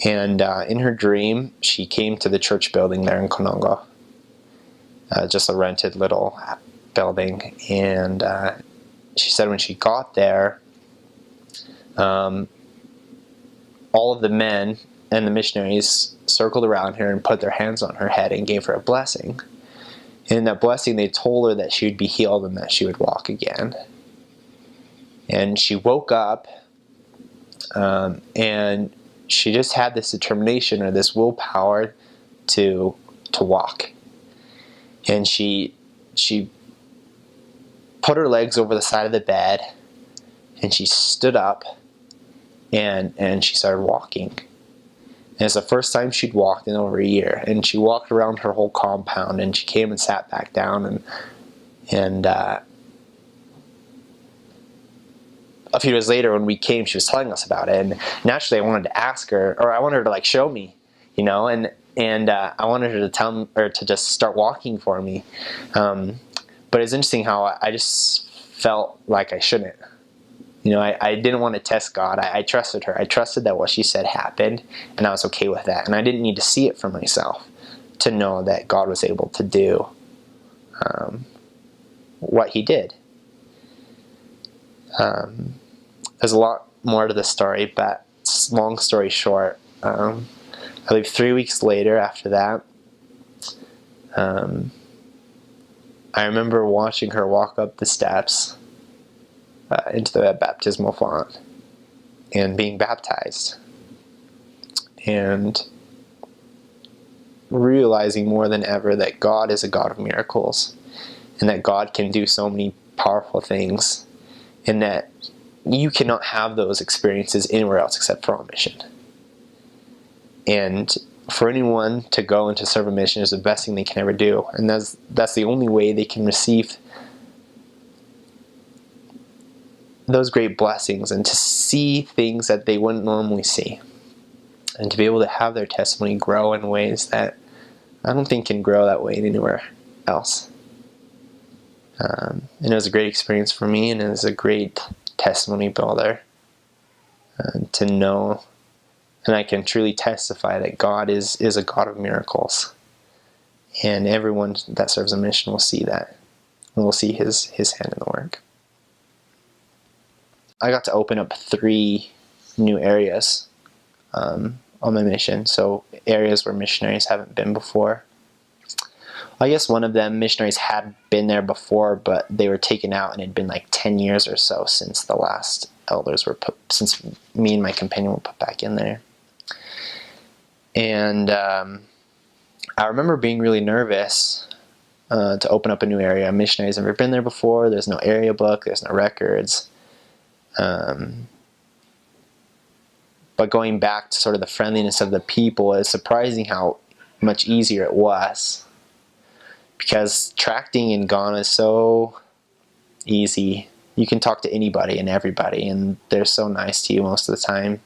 And in her dream, she came to the church building there in Konongo, just a rented little building. And she said when she got there, all of the men and the missionaries circled around her and put their hands on her head and gave her a blessing. And in that blessing, they told her that she would be healed and that she would walk again. And she woke up, and she just had this determination or this willpower to walk. And she put her legs over the side of the bed, and she stood up, and she started walking. And it's the first time she'd walked in over a year, and she walked around her whole compound, and she came and sat back down, and a few days later when we came, she was telling us about it, and naturally I wanted to ask her, or I wanted her to like show me, you know, and I wanted her to tell me, or to just start walking for me. But it's interesting how I just felt like I shouldn't. You know, I didn't want to test God. I trusted her. I trusted that what she said happened, and I was okay with that. And I didn't need to see it for myself to know that God was able to do what he did. There's a lot more to the story, but long story short, I believe 3 weeks later after that, I remember watching her walk up the steps into the baptismal font and being baptized, and realizing more than ever that God is a God of miracles, and that God can do so many powerful things, and that you cannot have those experiences anywhere else except for on mission. And for anyone to go and to serve a mission is the best thing they can ever do, and that's the only way they can receive those great blessings and to see things that they wouldn't normally see, and to be able to have their testimony grow in ways that I don't think can grow that way anywhere else. And it was a great experience for me, and it was a great testimony builder to know, and I can truly testify that God is a God of miracles, and everyone that serves a mission will see that, and will see his hand in the work. I got to open up 3 new areas on my mission, so areas where missionaries haven't been before. I guess one of them, missionaries had been there before, but they were taken out, and it had been like 10 years or so since the last elders were put, since me and my companion were put back in there. And I remember being really nervous to open up a new area. Missionaries have never been there before. There's no area book. There's no records. But going back to sort of the friendliness of the people, it's surprising how much easier it was. Because tracting in Ghana is so easy. You can talk to anybody and everybody, and they're so nice to you most of the time.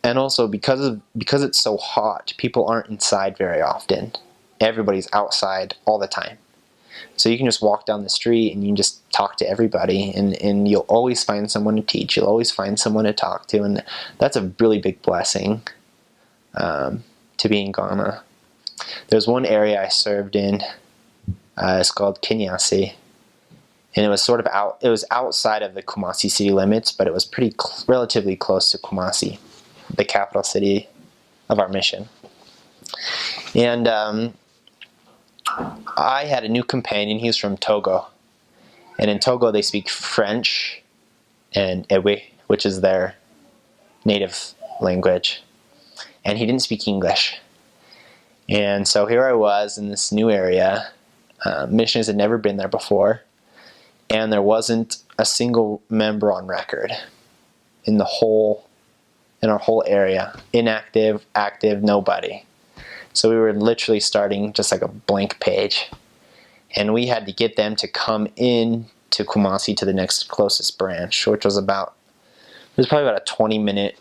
And also because it's so hot, people aren't inside very often. Everybody's outside all the time. So you can just walk down the street and you can just talk to everybody, and you'll always find someone to teach. You'll always find someone to talk to, and that's a really big blessing to be in Ghana. There's one area I served in. It's called Kumasi, and it was sort of it was outside of the Kumasi city limits, but it was relatively close to Kumasi, the capital city of our mission. And I had a new companion. He was from Togo, and in Togo they speak French and Ewe, which is their native language, and he didn't speak English. And so here I was in this new area. Missionaries had never been there before, and there wasn't a single member on record in our whole area. Inactive, active, nobody. So we were literally starting just like a blank page, and we had to get them to come in to Kumasi to the next closest branch, which was probably about a 20-minute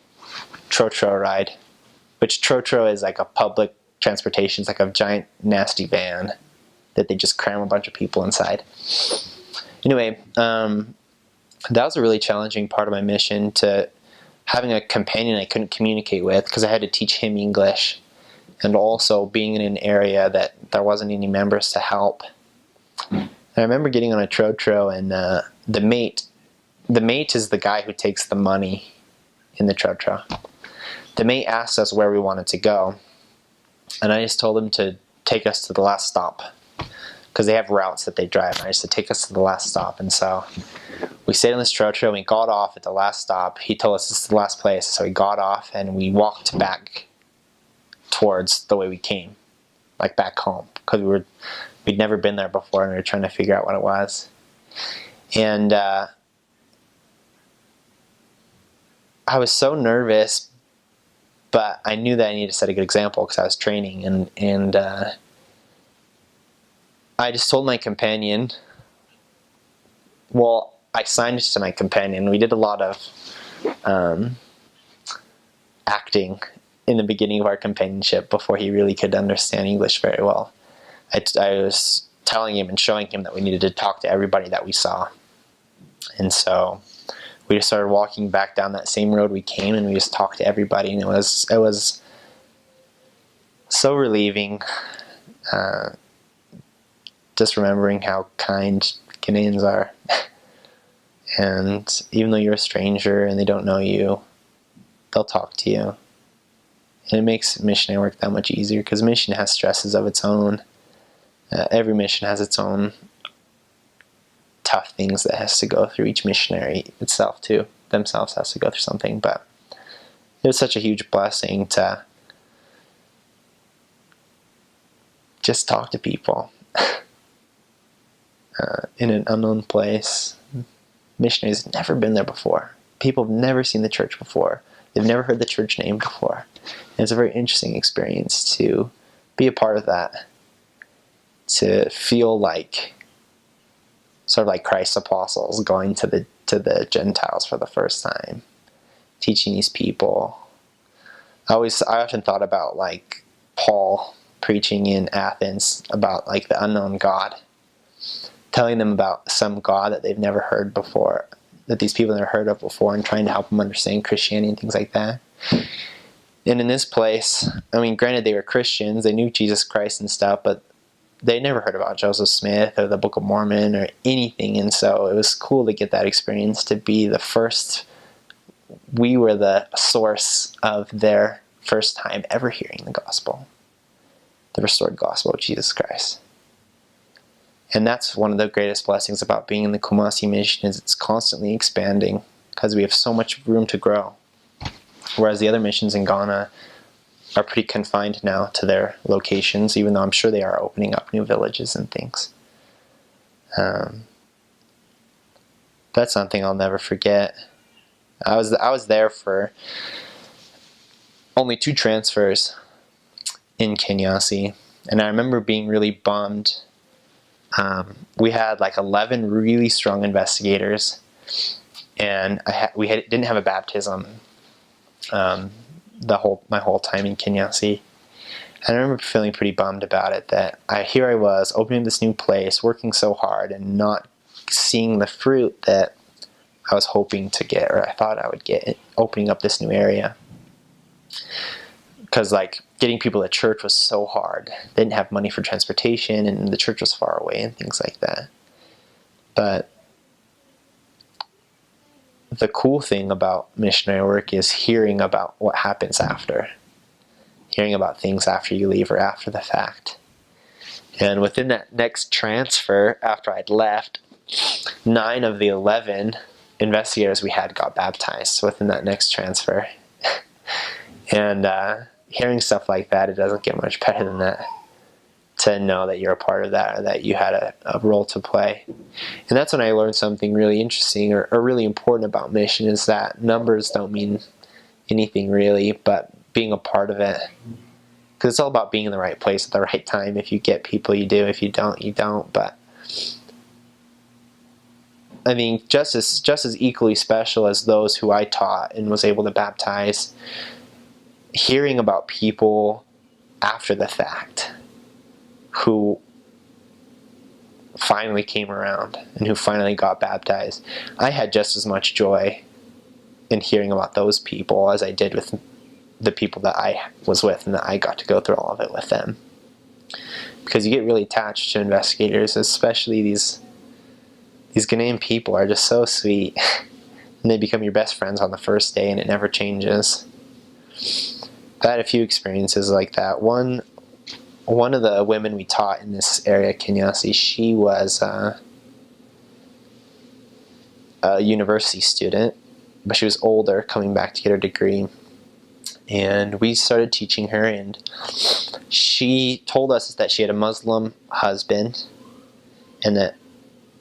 trotro ride, which trotro is like a public transportation. It's like a giant nasty van that they just cram a bunch of people inside. Anyway, that was a really challenging part of my mission, to having a companion I couldn't communicate with because I had to teach him English, and also being in an area that there wasn't any members to help. And I remember getting on a trotro, and the mate is the guy who takes the money in the trotro. The mate asked us where we wanted to go, and I just told him to take us to the last stop, because they have routes that they drive, and I just said, take us to the last stop. And so we stayed on this trotro, and we got off at the last stop. He told us this is the last place, so we got off, and we walked back towards the way we came, like back home, because we'd never been there before, and we were trying to figure out what it was. And I was so nervous, but I knew that I needed to set a good example because I was training, and I just told my companion, well, I signed to my companion. We did a lot of acting in the beginning of our companionship before he really could understand English very well. I was telling him and showing him that we needed to talk to everybody that we saw. And so we just started walking back down that same road we came, and we just talked to everybody, and it was so relieving, just remembering how kind Ghanaians are. And even though you're a stranger and they don't know you, they'll talk to you. And it makes missionary work that much easier, because mission has stresses of its own. Every mission has its own tough things that has to go through. Each missionary itself too, themselves has to go through something. But it was such a huge blessing to just talk to people in an unknown place. Missionaries have never been there before. People have never seen the church before. They've never heard the church name before. And it's a very interesting experience to be a part of that, to feel like sort of like Christ's apostles going to the Gentiles for the first time, teaching these people. I often thought about like Paul preaching in Athens about like the unknown God, telling them about some God that they've never heard before, that these people never heard of before, and trying to help them understand Christianity and things like that. And in this place, I mean, granted they were Christians, they knew Jesus Christ and stuff, but they never heard about Joseph Smith or the Book of Mormon or anything. And so it was cool to get that experience, to be the first. We were the source of their first time ever hearing the gospel, the restored gospel of Jesus Christ. And that's one of the greatest blessings about being in the Kumasi mission, is it's constantly expanding because we have so much room to grow. Whereas the other missions in Ghana are pretty confined now to their locations, even though I'm sure they are opening up new villages and things. That's something I'll never forget. I was there for only 2 transfers in Kumasi, and I remember being really bummed. We had like 11 really strong investigators, and didn't have a baptism my whole time in Kumasi. And I remember feeling pretty bummed about it, that here I was opening this new place, working so hard, and not seeing the fruit that I was hoping to get, or I thought I would get, opening up this new area. Because like getting people to church was so hard. They didn't have money for transportation, and the church was far away and things like that. But the cool thing about missionary work is hearing about what happens after. Hearing about things after you leave or after the fact. And within that next transfer, after I'd left, 9 of the 11 investigators we had got baptized within that next transfer. And hearing stuff like that, it doesn't get much better than that. To know that you're a part of that, or that you had a role to play. And that's when I learned something really interesting or really important about mission, is that numbers don't mean anything really, but being a part of it. Because it's all about being in the right place at the right time. If you get people, you do. If you don't, you don't. But I mean, just as equally special as those who I taught and was able to baptize, hearing about people after the fact who finally came around and who finally got baptized. I had just as much joy in hearing about those people as I did with the people that I was with, and that I got to go through all of it with them. Because you get really attached to investigators, especially these Ghanaian people are just so sweet. And they become your best friends on the first day, and it never changes. I had a few experiences like that. One of the women we taught in this area, Kumasi, she was a university student, but she was older, coming back to get her degree. And we started teaching her, and she told us that she had a Muslim husband, and that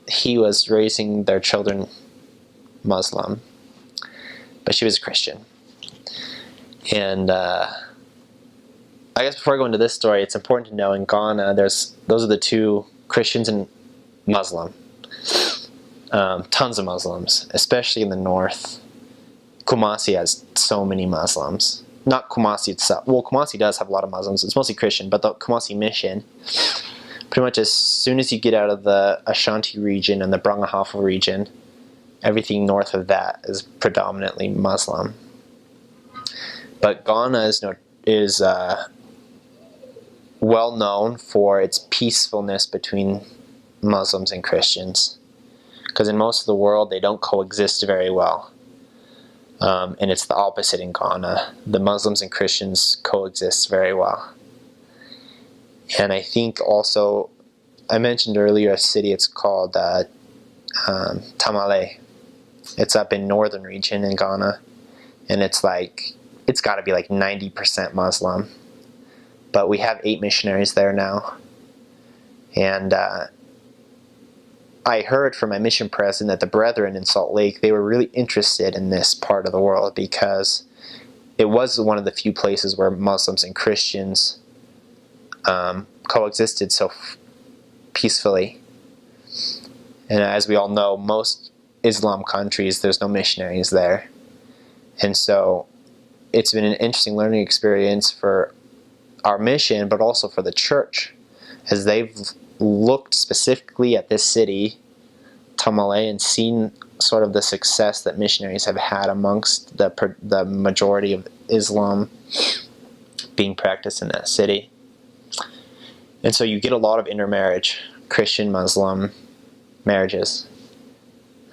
he was raising their children Muslim, but she was a Christian. And I guess before I go into this story, it's important to know in Ghana, those are the two, Christians and Muslim. Tons of Muslims, especially in the north. Kumasi has so many Muslims. Not Kumasi itself. Well, Kumasi does have a lot of Muslims. It's mostly Christian, but the Kumasi mission, pretty much as soon as you get out of the Ashanti region and the Brangahafo region, everything north of that is predominantly Muslim. But Ghana is well known for its peacefulness between Muslims and Christians. Because in most of the world, they don't coexist very well. And it's the opposite in Ghana. The Muslims and Christians coexist very well. And I think also, I mentioned earlier a city, it's called Tamale. It's up in northern region in Ghana. And it's got to be like 90% Muslim. But we have 8 missionaries there now. And I heard from my mission president that the brethren in Salt Lake, they were really interested in this part of the world because it was one of the few places where Muslims and Christians coexisted so peacefully. And as we all know, most Islam countries, there's no missionaries there. And so it's been an interesting learning experience for our mission, but also for the church, as they've looked specifically at this city, Tamale, and seen sort of the success that missionaries have had amongst the majority of Islam being practiced in that city. And so you get a lot of intermarriage, Christian-Muslim marriages.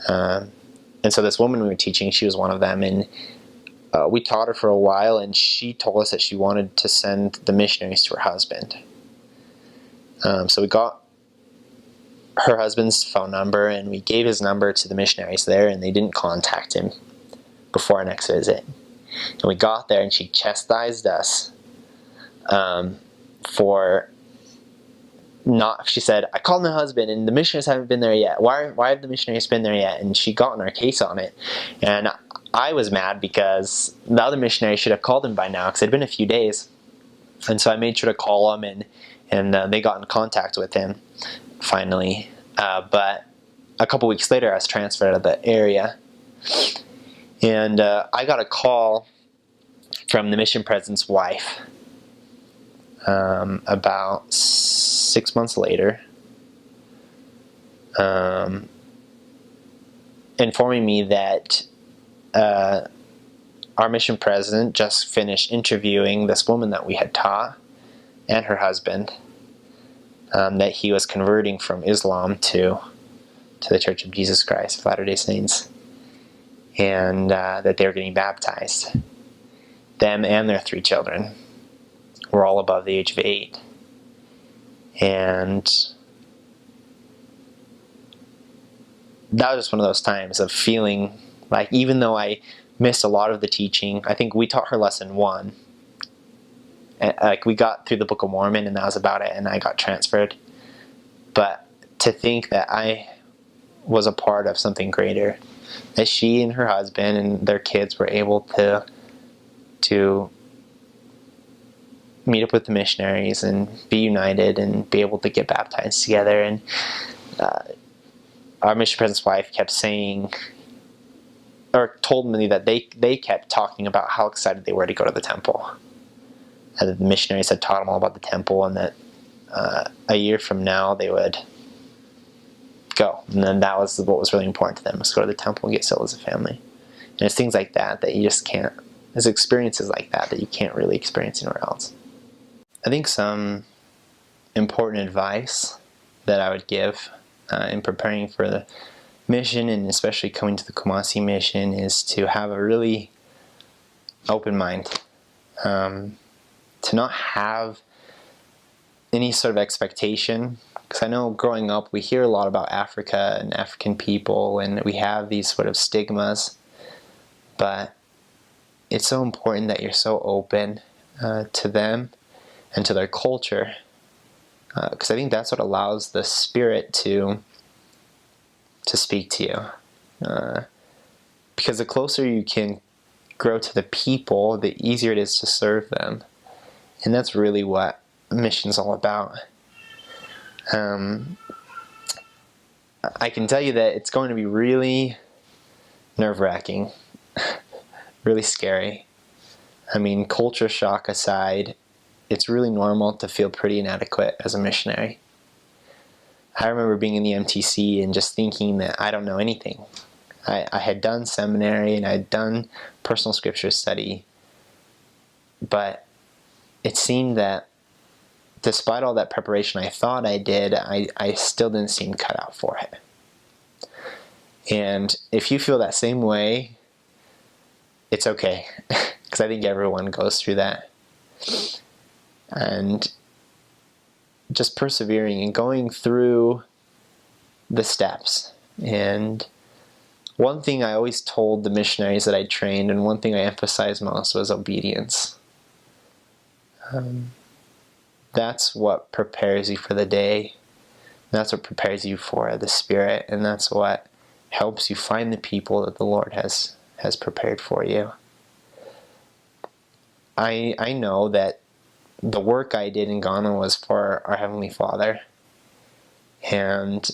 And so this woman we were teaching, she was one of them, and we taught her for a while, and she told us that she wanted to send the missionaries to her husband. So we got her husband's phone number, and we gave his number to the missionaries there, and they didn't contact him before our next visit. And we got there, and she chastised us for not. She said, "I called my husband, and the missionaries haven't been there yet. Why have the missionaries been there yet?" And she got in our case on it, and I was mad because the other missionary should have called him by now, because it had been a few days. And so I made sure to call him, and they got in contact with him finally. But a couple weeks later, I was transferred out of the area. And I got a call from the mission president's wife about 6 months later, informing me that our mission president just finished interviewing this woman that we had taught and her husband, that he was converting from Islam to the Church of Jesus Christ of Latter-day Saints, and that they were getting baptized. Them and their 3 children were all above the age of 8. And that was just one of those times of feeling like, even though I missed a lot of the teaching, I think we taught her lesson 1. Like, we got through the Book of Mormon, and that was about it, and I got transferred. But to think that I was a part of something greater, that she and her husband and their kids were able to meet up with the missionaries and be united and be able to get baptized together. And our mission president's wife kept saying, or told me that they kept talking about how excited they were to go to the temple. And the missionaries had taught them all about the temple, and that a year from now they would go. And then that was what was really important to them, was to go to the temple and get settled as a family. And it's things like that that you just can't, there's experiences like that you can't really experience anywhere else. I think some important advice that I would give in preparing for the mission, and especially coming to the Kumasi mission, is to have a really open mind. To not have any sort of expectation, because I know growing up we hear a lot about Africa and African people, and we have these sort of stigmas, but it's so important that you're so open to them and to their culture, because I think that's what allows the Spirit to to speak to you. Because the closer you can grow to the people, the easier it is to serve them. And that's really what mission's all about. I can tell you that it's going to be really nerve-wracking, really scary. I mean, culture shock aside, it's really normal to feel pretty inadequate as a missionary. I remember being in the MTC and just thinking that I don't know anything. I had done seminary and I had done personal scripture study, but it seemed that despite all that preparation I thought I did, I still didn't seem cut out for it. And if you feel that same way, it's okay, because I think everyone goes through that. And just persevering and going through the steps. And one thing I always told the missionaries that I trained, and one thing I emphasized most, was obedience. That's what prepares you for the day. That's what prepares you for the Spirit, and that's what helps you find the people that the Lord has prepared for you. I know that the work I did in Ghana was for our Heavenly Father, and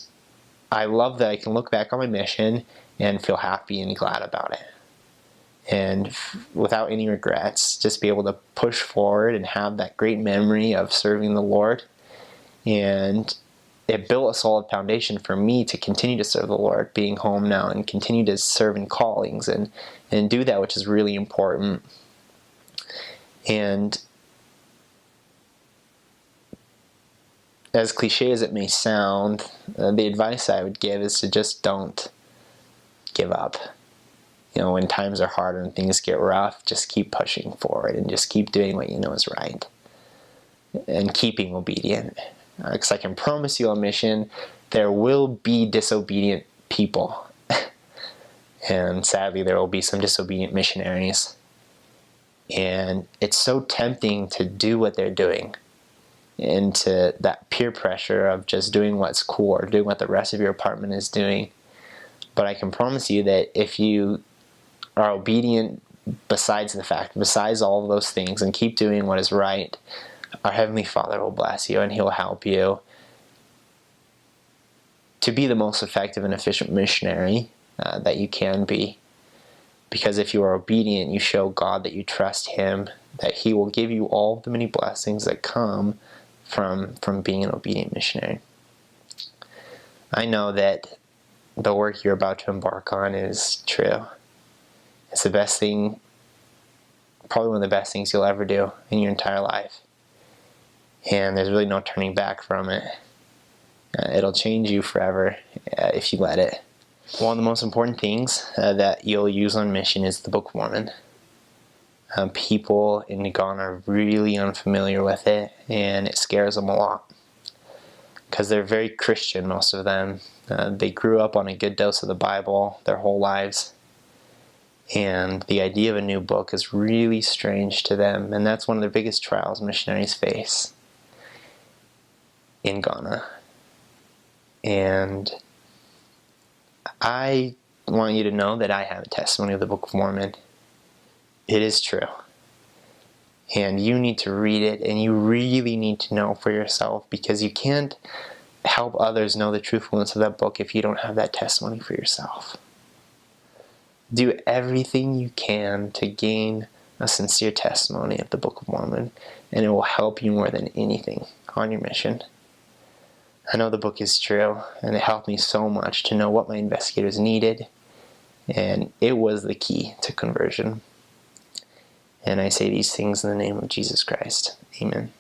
I love that I can look back on my mission and feel happy and glad about it. And without any regrets, just be able to push forward and have that great memory of serving the Lord. And it built a solid foundation for me to continue to serve the Lord, being home now, and continue to serve in callings and do that which is really important. And as cliche as it may sound, the advice I would give is to just don't give up. You know, when times are hard and things get rough, just keep pushing forward and just keep doing what you know is right. And keeping obedient. Because I can promise you on mission, there will be disobedient people. And sadly, there will be some disobedient missionaries. And it's so tempting to do what they're doing. Into that peer pressure of just doing what's cool or doing what the rest of your apartment is doing. But I can promise you that if you are obedient besides all of those things, and keep doing what is right, our Heavenly Father will bless you and He'll help you to be the most effective and efficient missionary that you can be. Because if you are obedient, you show God that you trust Him, that He will give you all the many blessings that come from being an obedient missionary. I know that the work you're about to embark on is true. It's the best thing, probably one of the best things you'll ever do in your entire life. And there's really no turning back from it. It'll change you forever if you let it. One of the most important things that you'll use on mission is the Book of Mormon. People in Ghana are really unfamiliar with it, and it scares them a lot. Because they're very Christian, most of them. They grew up on a good dose of the Bible their whole lives. And the idea of a new book is really strange to them, and that's one of the biggest trials missionaries face in Ghana. And I want you to know that I have a testimony of the Book of Mormon. It is true. And you need to read it, and you really need to know for yourself, because you can't help others know the truthfulness of that book if you don't have that testimony for yourself. Do everything you can to gain a sincere testimony of the Book of Mormon, and it will help you more than anything on your mission. I know the book is true, and it helped me so much to know what my investigators needed, and it was the key to conversion. And I say these things in the name of Jesus Christ. Amen.